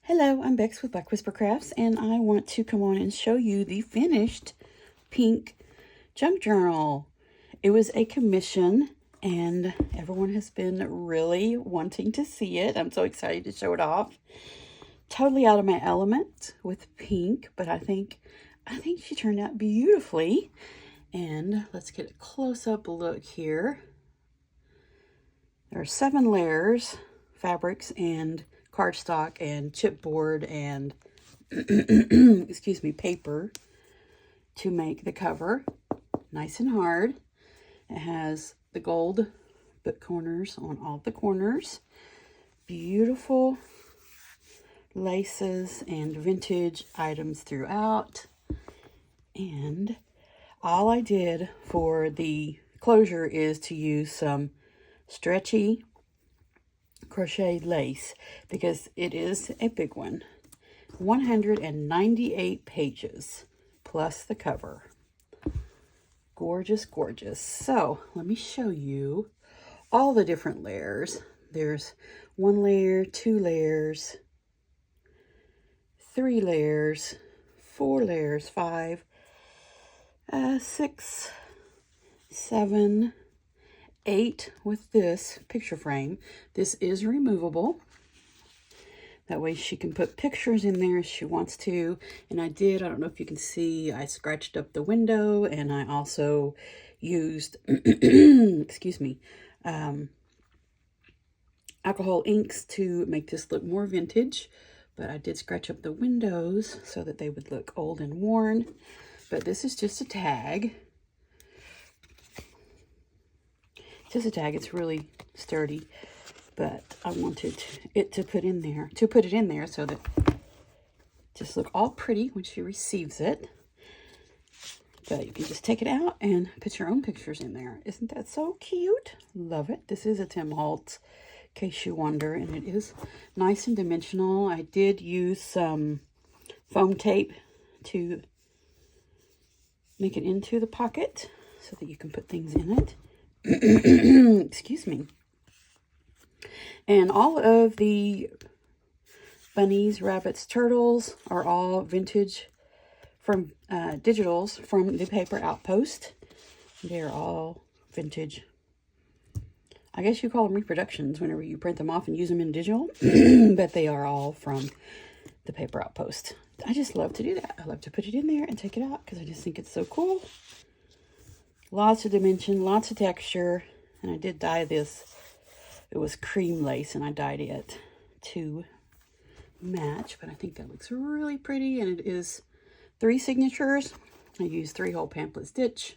Hello, I'm Bex with Black Whisper Crafts, and I want to come on and show you the finished pink junk journal. It was a commission, and everyone has been really wanting to see it. I'm so excited to show it off. Totally out of my element with pink, but I think she turned out beautifully. And let's get a close-up look here. There are 7 layers, fabrics and cardstock and chipboard and excuse me, paper to make the cover nice and hard. It has the gold book corners on all the corners, beautiful laces and vintage items throughout. And all I did for the closure is to use some stretchy crochet lace because it is a big one. 198 pages plus the cover. Gorgeous, gorgeous. So let me show you all the different layers. There's 1 layer, 2 layers, 3 layers, 4 layers, 5, 6, 7, 8 with this picture frame. This is removable. That way she can put pictures in there if she wants to. And I don't know if you can see, I scratched up the window, and I also used, excuse me, alcohol inks to make this look more vintage. But I did scratch up the windows so that they would look old and worn. But this is just a tag. Just a tag. It's really sturdy, but I wanted it to put in there so that it just look all pretty when she receives it. But you can just take it out and put your own pictures in there. Isn't that so cute? Love it. This is a Tim Holtz, in case you wonder, and it is nice and dimensional. I did use some foam tape to make it into the pocket so that you can put things in it. Excuse me. And all of the bunnies, rabbits, turtles are all vintage from digitals from the Paper Outpost. They're all vintage. I guess you call them reproductions whenever you print them off and use them in digital, but they are all from the Paper Outpost. I just love to do that. I love to put it in there and take it out because I just think it's so cool. Lots of dimension, lots of texture, and I did dye this. It was cream lace, and I dyed it to match, but I think that looks really pretty, and it is 3 signatures. I used 3-hole pamphlet stitch,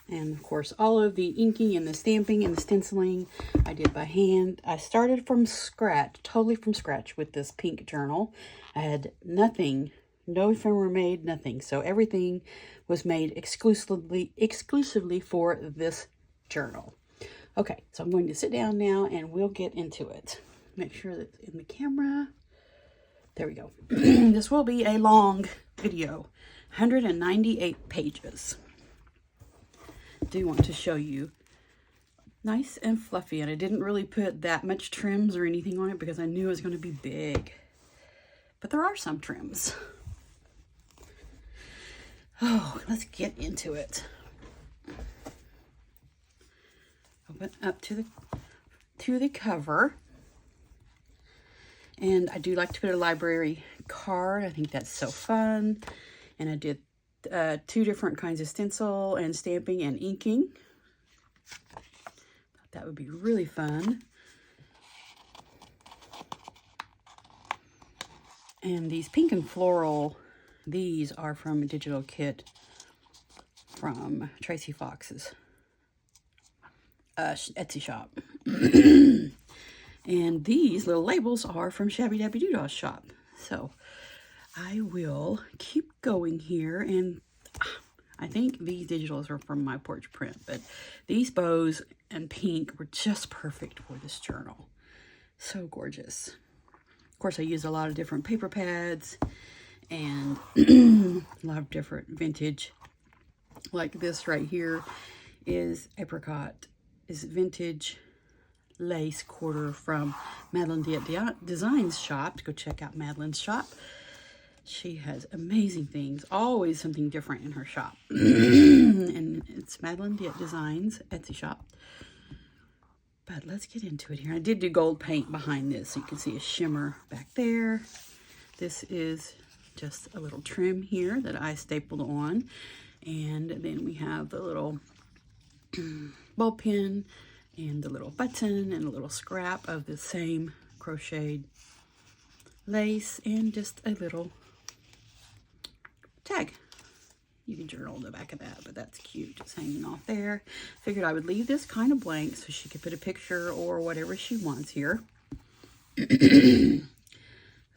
and of course, all of the inking and the stamping and the stenciling I did by hand. I started from scratch, totally from scratch with this pink journal. I had nothing. No ephemera made, nothing. So everything was made exclusively for this journal. Okay, so I'm going to sit down now and we'll get into it. Make sure that's in the camera. There we go. This will be a long video. 198 pages. I do want to show you. Nice and fluffy. And I didn't really put that much trims or anything on it because I knew it was going to be big. But there are some trims. Oh, let's get into it. Open up to the cover. And I do like to put a library card. I think that's so fun. And I did 2 different kinds of stencil and stamping and inking. Thought that would be really fun. And these pink and floral, these are from a digital kit from Tracie Fox's Etsy shop. And these little labels are from Shabby Doodah's shop. So I will keep going here. And I think these digitals are from my Porch print. But these bows and pink were just perfect for this journal. So gorgeous. Of course, I used a lot of different paper pads and a lot of different vintage. Like this right here is apricot, is vintage lace quarter from Madeline Design's shop. Go check out Madeline's shop. She has amazing things, always something different in her shop. And it's Madeline Designs Etsy shop. But let's get into it here. I did do gold paint behind this, so you can see a shimmer back there. This is just a little trim here that I stapled on. And then we have the little ball pin and the little button and a little scrap of the same crocheted lace and just a little tag. You can journal on the back of that, but that's cute, just hanging off there. Figured I would leave this kind of blank so she could put a picture or whatever she wants here.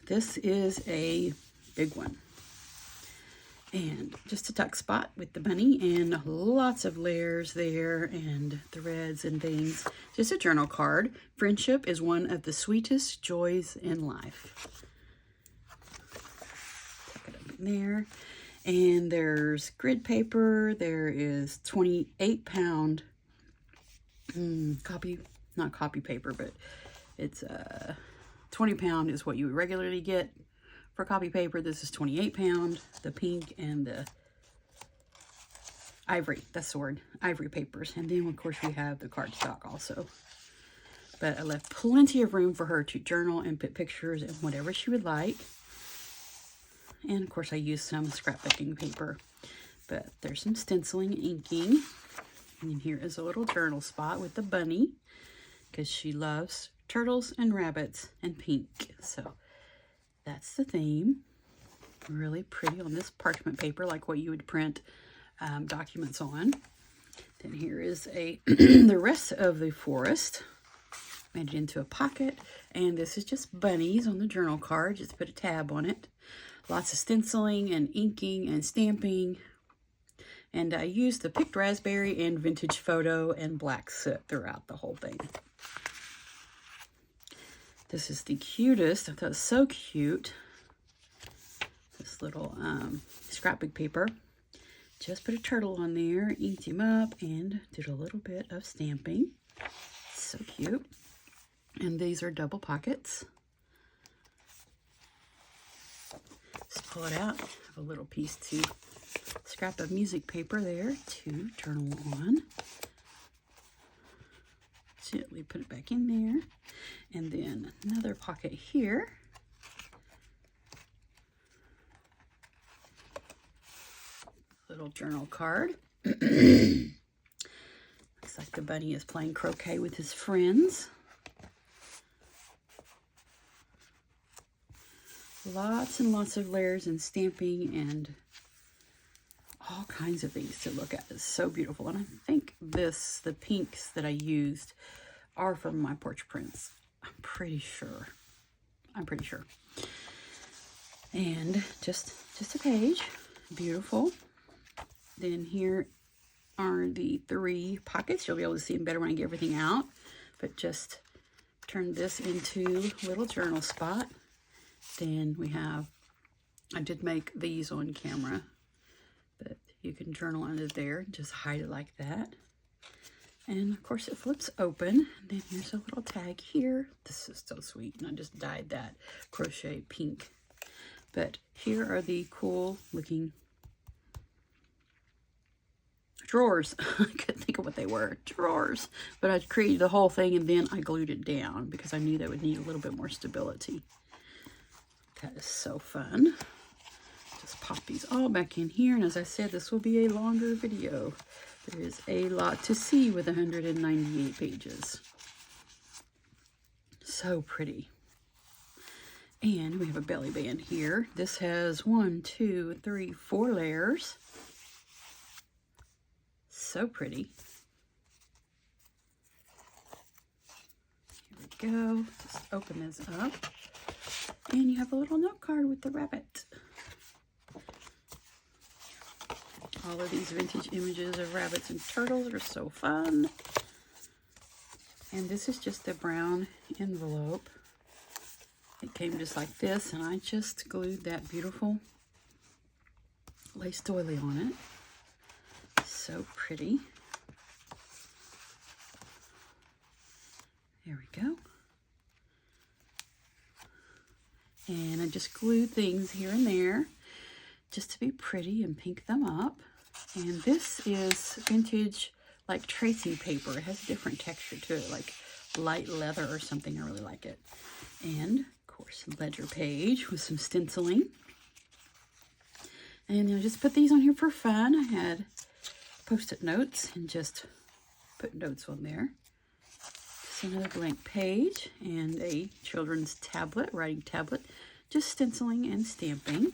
This is a big one. And just a tuck spot with the bunny and lots of layers there and threads and things. Just a journal card. Friendship is one of the sweetest joys in life. Tuck it up in there. And there's grid paper. There is 28-pound not copy paper, but it's 20-pound is what you would regularly get for copy paper. This is 28-pound, the pink and the ivory. That's the word, ivory papers. And then, of course, we have the cardstock also. But I left plenty of room for her to journal and put pictures and whatever she would like. And of course I used some scrapbooking paper, but there's some stenciling and inking. And here is a little journal spot with the bunny because she loves turtles and rabbits and pink. So that's the theme. Really pretty on this parchment paper, like what you would print documents on. Then here is the rest of the forest. Made it into a pocket. And this is just bunnies on the journal card. Just put a tab on it. Lots of stenciling and inking and stamping. And I used the picked raspberry and vintage photo and black soot throughout the whole thing. This is the cutest. I thought it was so cute. This little scrapbook paper. Just put a turtle on there, inked him up, and did a little bit of stamping. So cute. And these are double pockets. Just pull it out. Have a little piece to scrap of music paper there to journal on. Gently put it back in there. And then another pocket here. Little journal card. Looks like the bunny is playing croquet with his friends. Lots and lots of layers and stamping and all kinds of things to look at. It's so beautiful. And I think the pinks that I used are from my Porch prints. I'm pretty sure. And just a page. Beautiful. Then here are the 3 pockets. You'll be able to see them better when I get everything out. But just turn this into a little journal spot. Then we have, I did make these on camera, but you can journal under there, just hide it like that. And of course it flips open. And then here's a little tag here. This is so sweet. And I just dyed that crochet pink. But here are the cool looking drawers. I couldn't think of what they were. Drawers. But I created the whole thing and then I glued it down because I knew that would need a little bit more stability. That is so fun. Just pop these all back in here. And as I said, this will be a longer video. There is a lot to see with 198 pages. So pretty. And we have a belly band here. This has 1, 2, 3, 4 layers. So pretty. Here we go. Just open this up. And you have a little note card with the rabbit. All of these vintage images of rabbits and turtles are so fun. And this is just a brown envelope. It came just like this, and I just glued that beautiful lace doily on it. So pretty. There we go. And I just glued things here and there just to be pretty and pink them up. And this is vintage, like Tracie paper. It has a different texture to it, like light leather or something. I really like it. And, of course, ledger page with some stenciling. And I just put these on here for fun. I had Post-it notes and just put notes on there. Just another blank page and a children's tablet, writing tablet, just stenciling and stamping.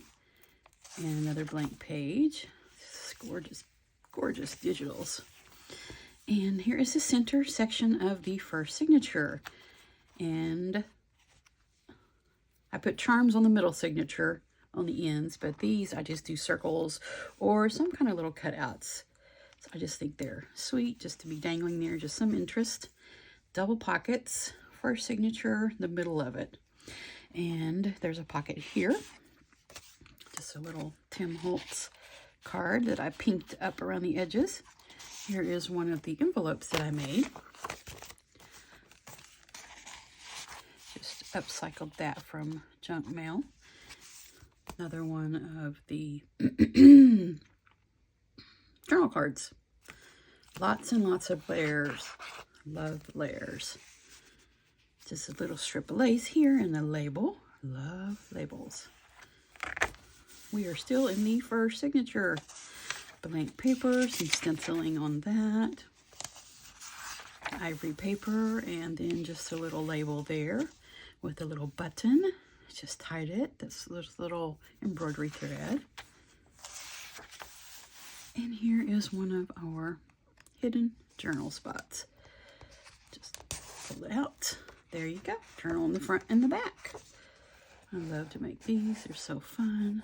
And another blank page. This is gorgeous, gorgeous digitals. And here is the center section of the first signature. And I put charms on the middle signature on the ends, but these I just do circles or some kind of little cutouts. So I just think they're sweet just to be dangling there, just some interest. Double pockets, first signature, the middle of it. And there's a pocket here. Just a little Tim Holtz card that I pinked up around the edges. Here is one of the envelopes that I made. Just upcycled that from junk mail. Another one of the journal cards. Lots and lots of layers. Love layers. Just a little strip of lace here and a label. Love labels. We are still in the first signature. Blank paper, some stenciling on that. Ivory paper, and then just a little label there with a little button. Just tied it. This little embroidery thread. And here is one of our hidden journal spots. Just pull it out. There you go. Journal in the front and the back. I love to make these. They're so fun.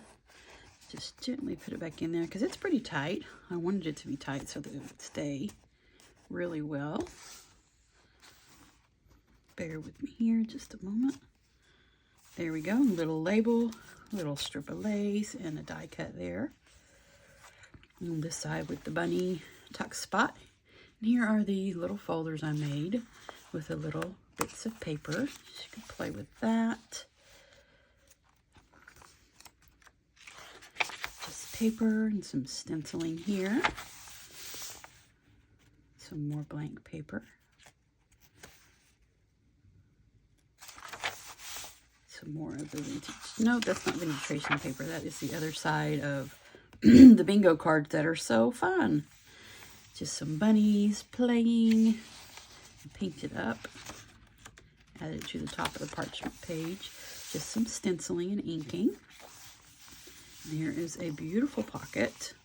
Just gently put it back in there because it's pretty tight. I wanted it to be tight so that it would stay really well. Bear with me here just a moment. There we go. Little label, little strip of lace, and a die cut there. On this side with the bunny tuck spot. And here are the little folders I made with the little bits of paper. You can play with that. Paper and some stenciling here. Some more blank paper. Some more of the vintage. No, that's not vintage tracing paper. That is the other side of the bingo cards that are so fun. Just some bunnies playing. I pinked it up. Added it to the top of the parchment page. Just some stenciling and inking. Here is a beautiful pocket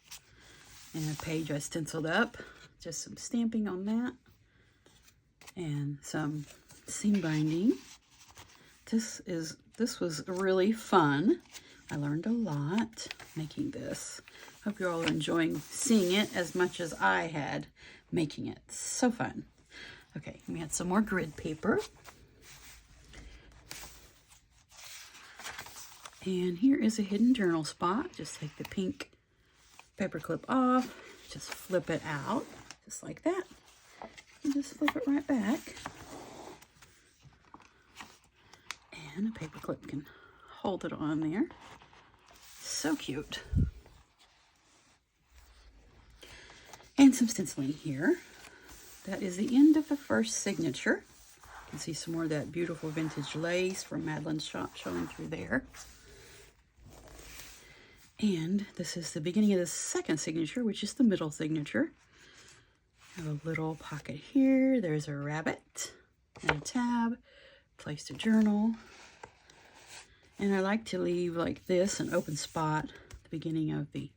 and a page I stenciled up. Just some stamping on that and some seam binding. This was really fun. I learned a lot making this. Hope you're all enjoying seeing it as much as I had making it. So fun. Okay, we had some more grid paper. And here is a hidden journal spot. Just take the pink paper clip off. Just flip it out. Just like that. And just flip it right back. And a paper clip can hold it on there. So cute. And some stenciling here. That is the end of the first signature. You can see some more of that beautiful vintage lace from Madeline's shop showing through there. And this is the beginning of the second signature, which is the middle signature. Have a little pocket here. There's a rabbit and a tab, place to journal. And I like to leave like this, an open spot at the beginning of the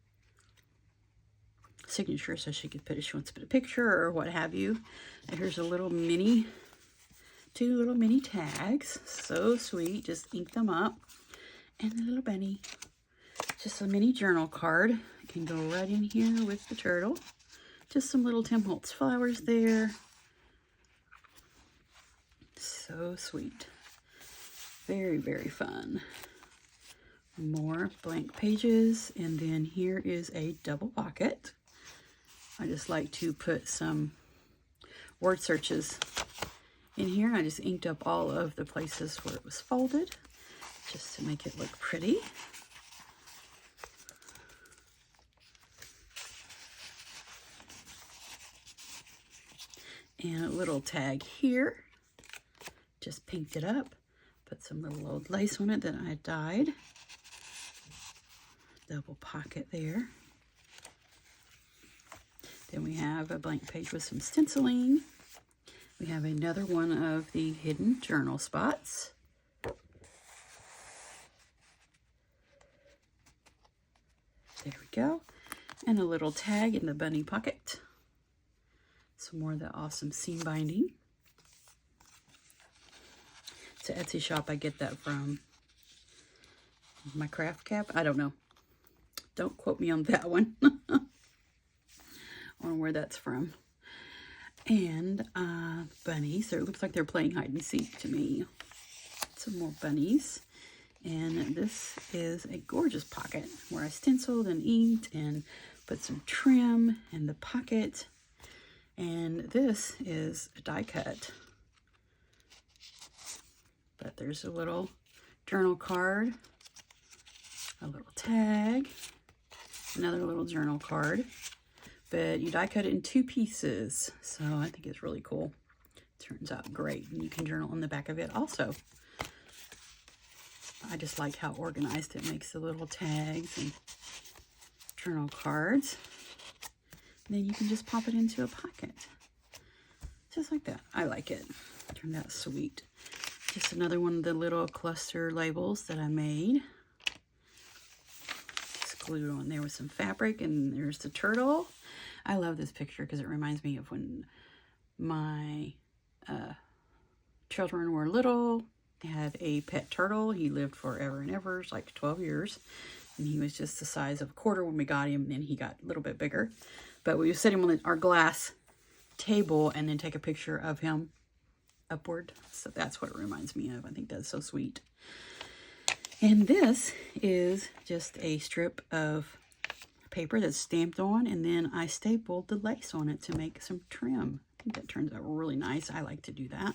signature so she could put if she wants to put a picture or what have you. And here's a little mini, two little mini tags. So sweet. Just ink them up. And a little bunny. Just a mini journal card. It can go right in here with the turtle. Just some little Tim Holtz flowers there. So sweet. Very, very fun. More blank pages. And then here is a double pocket. I just like to put some word searches In here, I just inked up all of the places where it was folded, just to make it look pretty. And a little tag here, just pinked it up, put some little old lace on it that I dyed. Double pocket there. Then we have a blank page with some stenciling. We have another one of the hidden journal spots. There we go. And a little tag in the bunny pocket. Some more of that awesome seam binding. It's an Etsy shop. I get that from. My craft cap? I don't know. Don't quote me on that one. On where that's from. And bunnies. It looks like they're playing hide and seek to me. Some more bunnies. And this is a gorgeous pocket where I stenciled and inked and put some trim in the pocket. And this is a die cut. But there's a little journal card, a little tag, another little journal card. But you die cut it in 2 pieces. So I think it's really cool. Turns out great. And you can journal on the back of it also. I just like how organized it makes the little tags and journal cards. And then you can just pop it into a pocket. Just like that. I like it. Turned out sweet. Just another one of the little cluster labels that I made. Just glued on there with some fabric. And there's the turtle. I love this picture because it reminds me of when my children were little. They had a pet turtle. He lived forever and ever. It's like 12 years. And he was just the size of a quarter when we got him. And then he got a little bit bigger. But we would set him on our glass table and then take a picture of him upward. So that's what it reminds me of. I think that's so sweet. And this is just a strip of paper that's stamped on. And then I stapled the lace on it to make some trim. I think that turns out really nice. I like to do that.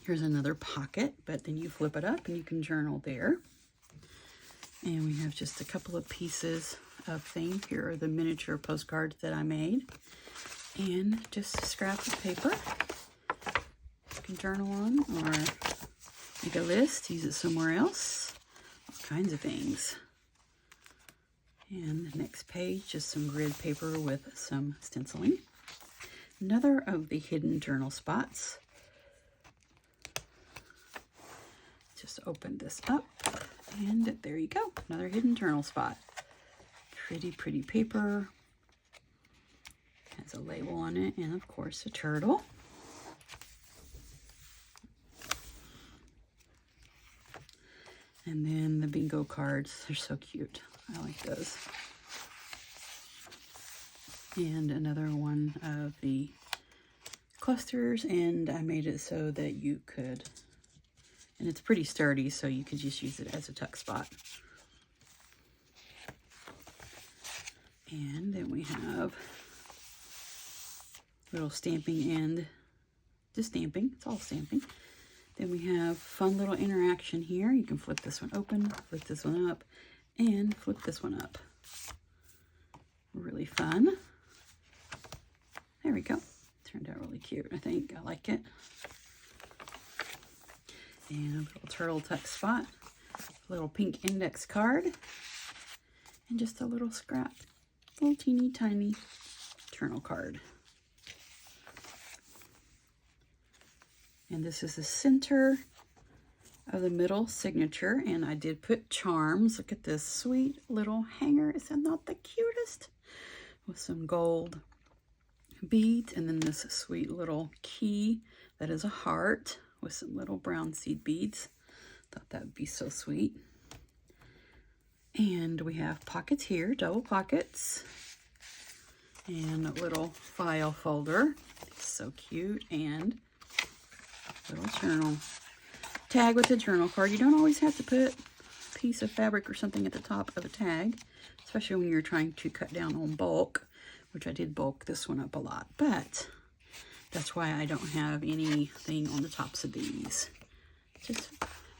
Here's another pocket, but then you flip it up and you can journal there. And we have just a couple of pieces of thing. Here are the miniature postcards that I made. And just a scrap of paper. You can journal on or make a list, use it somewhere else. All kinds of things. And the next page, just some grid paper with some stenciling. Another of the hidden journal spots. Just open this up and there you go. Another hidden journal spot. Pretty, pretty paper. Has a label on it and of course a turtle. And then the bingo cards. They're so cute. I like those. And another one of the clusters, and I made it so that you could, and it's pretty sturdy, so you could just use it as a tuck spot. And then we have little stamping and just stamping. It's all stamping. Then we have fun little interaction here. You can flip this one open, flip this one up, and flip this one up. Really fun. There we go. Turned out really cute, I think. I like it. And a little turtle tuck spot. A little pink index card. And just a little scrap. Little teeny tiny journal card. And this is the center of the middle signature. And I did put charms. Look at this sweet little hanger. Is that not the cutest? With some gold beads. And then this sweet little key that is a heart with some little brown seed beads. Thought that would be so sweet. And we have pockets here, double pockets. And a little file folder. It's so cute. And little journal tag with a journal card. You don't always have to put a piece of fabric or something at the top of a tag, especially when you're trying to cut down on bulk, which I did bulk this one up a lot. But That's why I don't have anything on the tops of these. Just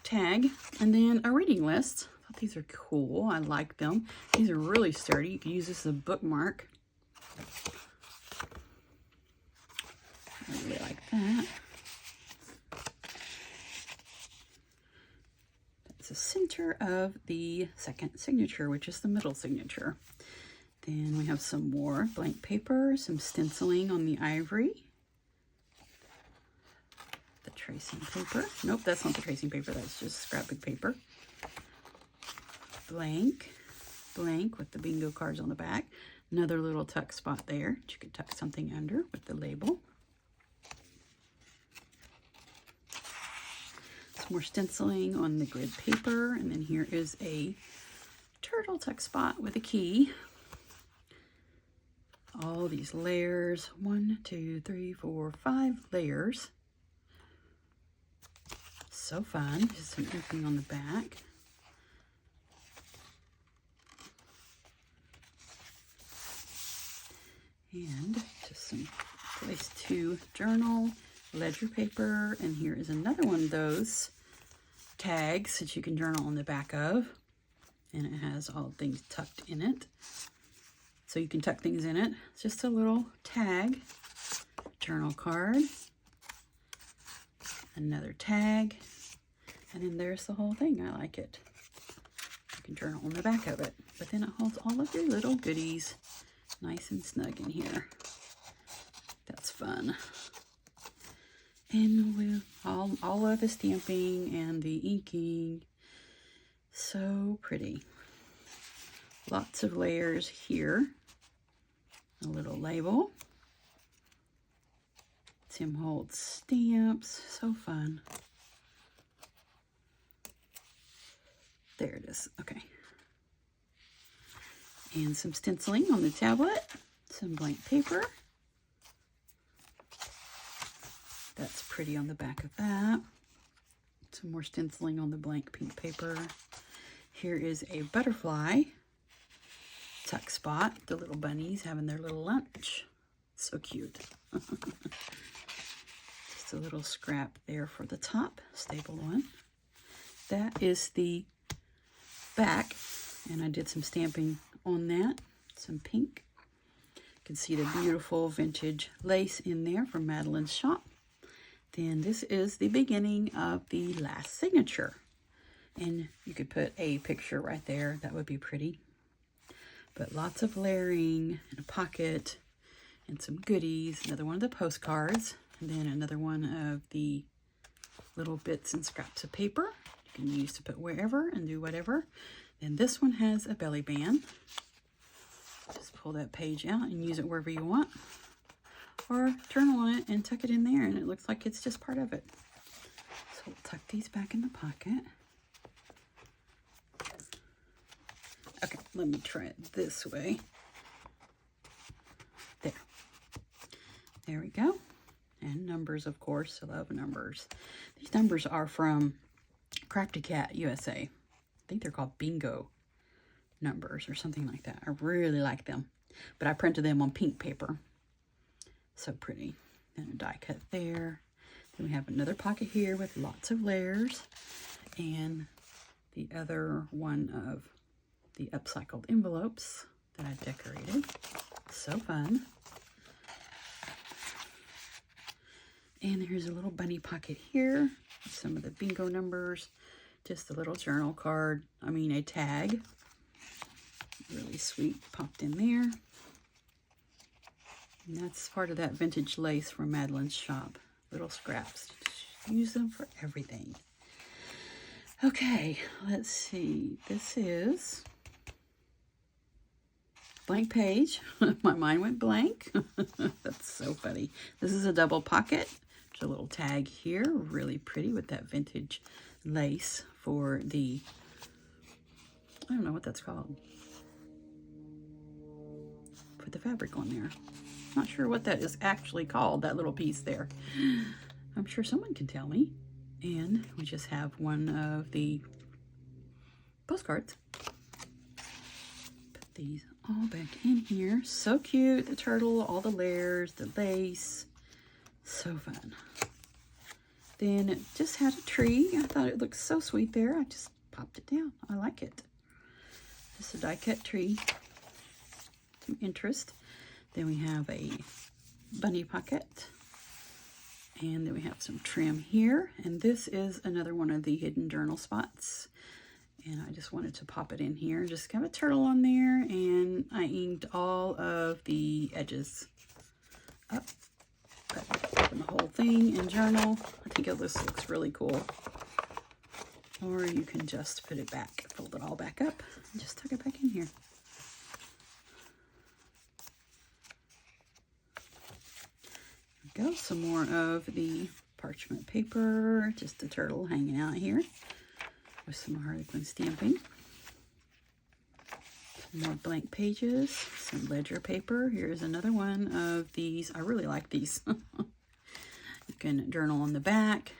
tag, and then a reading list. I thought these are cool. I like them. These are really sturdy. You can use this as a bookmark. I really like that. That's the center of the second signature, which is the middle signature. Then we have some more blank paper, some stenciling on the ivory. The tracing paper. Nope, that's not the tracing paper. That's just scrappy paper. Blank. Blank with the bingo cards on the back. Another little tuck spot there. You could tuck something under with the label. Some more stenciling on the grid paper. And then here is a turtle tuck spot with a key. All these layers. 1, 2, 3, 4, 5 layers. So fun. Just some inking on the back. And just some place to journal, ledger paper, and here is another one of those tags that you can journal on the back of. And it has all things tucked in it. So you can tuck things in it. It's just a little tag, journal card, another tag, and then there's the whole thing. I like it. You can journal on the back of it, but then it holds all of your little goodies nice and snug in here. That's fun. And with all of the stamping and the inking, so pretty. Lots of layers here. A little label. Tim Holtz stamps. So fun. There it is. Okay. And some stenciling on the tablet. Some blank paper. That's pretty on the back of that. Some more stenciling on the blank pink paper. Here is a butterfly tuck spot. The little bunnies having their little lunch. So cute. Just a little scrap there for the top. Staple one. That is the back. And I did some stamping on that. Some pink. You can see the beautiful vintage lace in there from Madeline's shop. Then this is the beginning of the last signature. And you could put a picture right there. That would be pretty. But lots of layering and a pocket and some goodies. Another one of the postcards. And then another one of the little bits and scraps of paper. You can use to put wherever and do whatever. Then this one has a belly band. Just pull that page out and use it wherever you want. Or journal on it and tuck it in there and it looks like it's just part of it. So we'll tuck these back in the pocket. Okay, let me try it this way. There. There we go. And numbers, of course. I love numbers. These numbers are from Crafty Cat USA. I think they're called bingo numbers or something like that. I really like them. But I printed them on pink paper. So pretty. And a die cut there. Then we have another pocket here with lots of layers. And the other one of the upcycled envelopes that I decorated. So fun. And here's a little bunny pocket here with some of the bingo numbers. Just a little journal card. I mean a tag. Really sweet. Popped in there. And that's part of that vintage lace from Madeline's shop. Little scraps. Just use them for everything. Okay, let's see. This is blank page. My mind went blank. That's so funny. This is a double pocket. There's a little tag here. Really pretty with that vintage lace for the, I don't know what that's called. Put the fabric on there. Not sure what that is actually called, that little piece there. I'm sure someone can tell me. And we just have one of the postcards. Put these all back in here. So cute. The turtle, all the layers, the lace. So fun. Then it just had a tree. I thought it looked so sweet there. I just popped it down. I like it. Just a die cut tree. Some interest. Then we have a bunny pocket. And then we have some trim here. And this is another one of the hidden journal spots. And I just wanted to pop it in here. Just have a turtle on there. And I inked all of the edges up. Open the whole thing in journal. I think this looks really cool. Or you can just put it back, fold it all back up, and just tuck it back in here. There we go. Some more of the parchment paper. Just a turtle hanging out here with some Harlequin stamping. Some more blank pages. Some ledger paper. Here's another one of these. I really like these. You can journal on the back.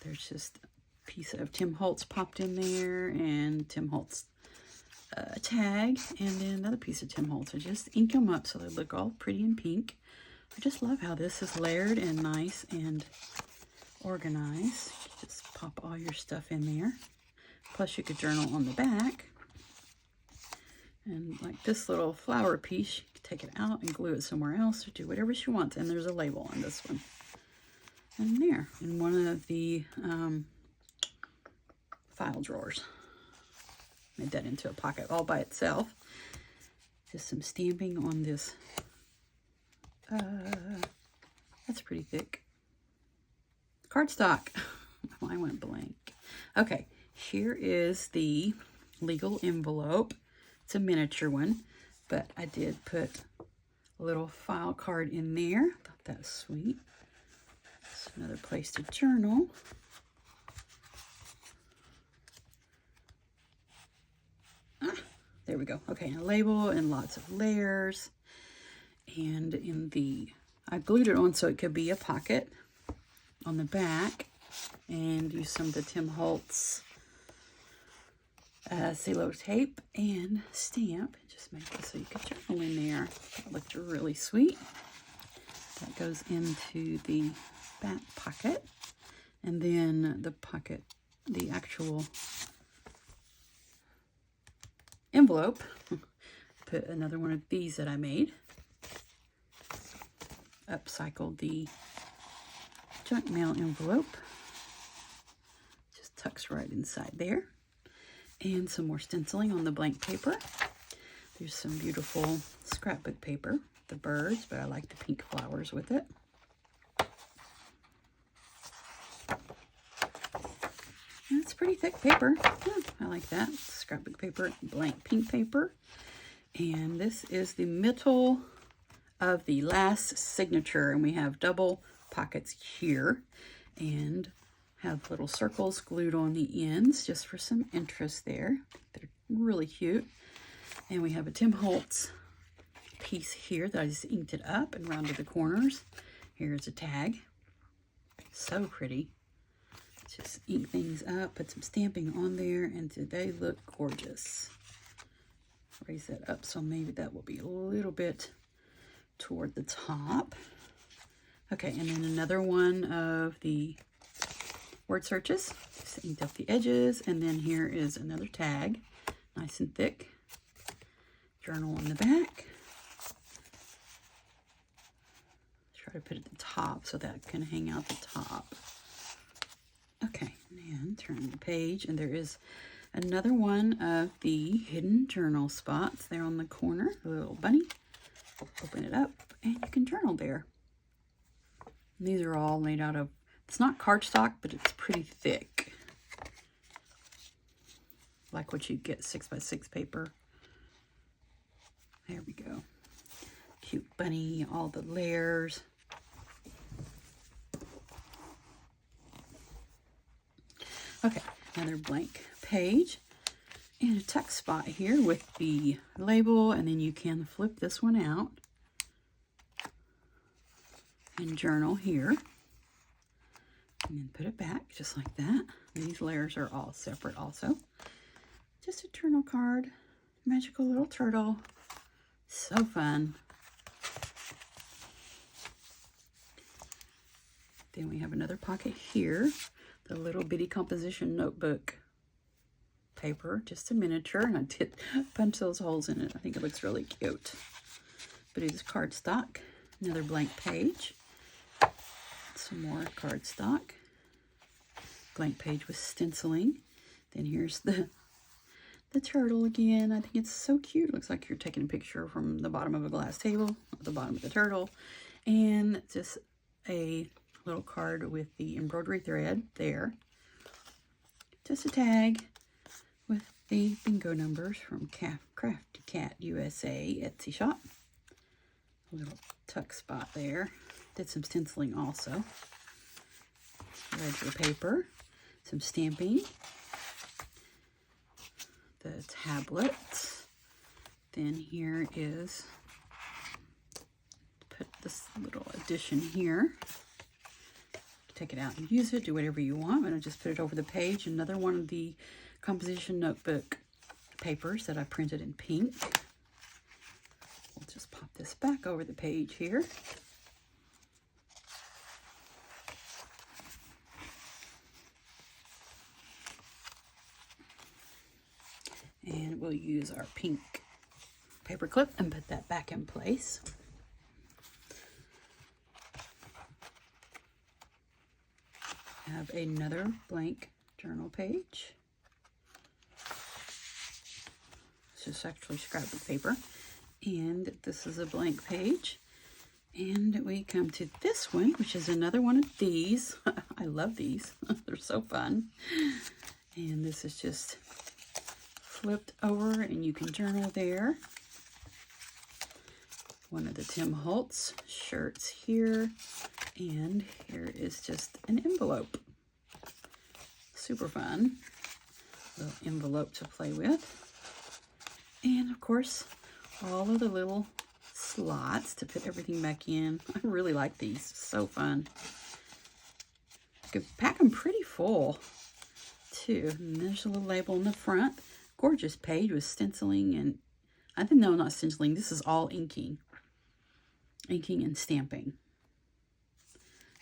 There's just a piece of Tim Holtz popped in there, and Tim Holtz tag, and then another piece of Tim Holtz. I just ink them up so they look all pretty and pink. I just love how this is layered and nice and organized. Just pop all your stuff in there. Plus you could journal on the back. And like this little flower piece, you can take it out and glue it somewhere else or do whatever she wants. And there's a label on this one. And there, in one of the file drawers. Made that into a pocket all by itself. Just some stamping on this. That's pretty thick. Cardstock. Mine went blank. Okay, here is the legal envelope. It's a miniature one, but I did put a little file card in there. Thought that was sweet. It's another place to journal. There we go. Okay, a label and lots of layers. And in the, I glued it on so it could be a pocket on the back. And use some of the Tim Holtz cello tape and stamp. Just make this so you could journal in there. That looked really sweet. That goes into the back pocket. And then the pocket, the actual envelope. Put another one of these that I made. Upcycled the junk mail envelope. Just tucks right inside there. And some more stenciling on the blank paper. There's some beautiful scrapbook paper, the birds, but I like the pink flowers with it. And it's pretty thick paper. Yeah, I like that. Scrapbook paper, blank pink paper. And this is the middle of the last signature. And we have double pockets here. And have little circles glued on the ends just for some interest there. They're really cute. And we have a Tim Holtz piece here that I just inked it up and rounded the corners. Here's a tag. So pretty. Just ink things up, put some stamping on there, and they look gorgeous. Raise that up so maybe that will be a little bit toward the top. Okay, and then another one of the word searches. Just inked up the edges, and then here is another tag, nice and thick. Journal on the back. Try to put it at the top so that can hang out the top. Okay, and turn the page, and there is another one of the hidden journal spots there on the corner. A little bunny. Open it up, and you can journal there. And these are all made out of, it's not cardstock, but it's pretty thick. Like what you get 6x6 paper. There we go. Cute bunny, all the layers. Okay, another blank page and a text spot here with the label, and then you can flip this one out and journal here. And then put it back just like that. These layers are all separate also. Just a journal card. Magical little turtle. So fun. Then we have another pocket here, the little bitty composition notebook paper, just a miniature, and I did punch those holes in it. I think it looks really cute. But it is cardstock. Another blank page. Some more cardstock. Blank page with stenciling. Then here's the turtle again. I think it's so cute. Looks like you're taking a picture from the bottom of a glass table, at the bottom of the turtle. And just a little card with the embroidery thread there. Just a tag with the bingo numbers from Crafty Cat USA Etsy shop. A little tuck spot there. Did some stenciling also. Ledger paper. Some stamping. The tablet. Then here is, put this little addition here. Take it out and use it, do whatever you want. I'm going to just put it over the page. Another one of the composition notebook papers that I printed in pink. We'll just pop this back over the page here. And we'll use our pink paper clip and put that back in place. Have another blank journal page. This is actually scrapbook paper. And this is a blank page. And we come to this one, which is another one of these. I love these. They're so fun. And this is just flipped over and you can journal there. One of the Tim Holtz shirts here. And here is just an envelope. Super fun. Little envelope to play with. And of course, all of the little slots to put everything back in. I really like these. So fun. You could pack them pretty full too. And there's a little label in the front. Gorgeous page with stenciling and, I didn't know, not stenciling. This is all inking. Inking and stamping.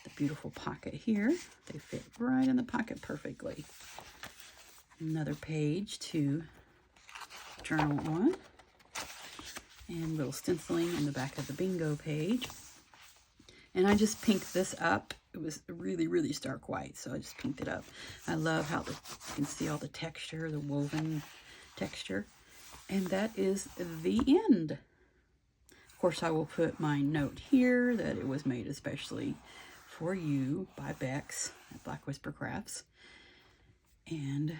The beautiful pocket here. They fit right in the pocket perfectly. Another page to journal on. And little stenciling on the back of the bingo page. And I just pinked this up. It was really, really stark white, so I just pinked it up. I love how you can see all the texture, the woven texture. And that is the end. Of course, I will put my note here that it was made especially for you by Bex at Black Whisper Crafts. And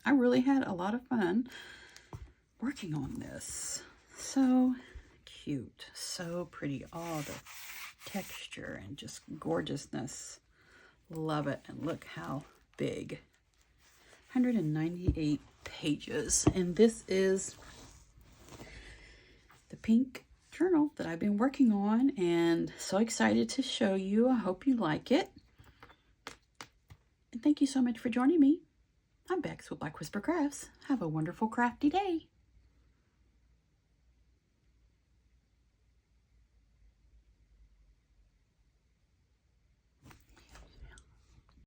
I really had a lot of fun working on this. So cute, so pretty. All the texture and just gorgeousness. Love it. And look how big. 198 pages. And this is the pink journal that I've been working on, and so excited to show you. I hope you like it. And thank you so much for joining me. I'm Bex with Black Whisper Crafts. Have a wonderful crafty day.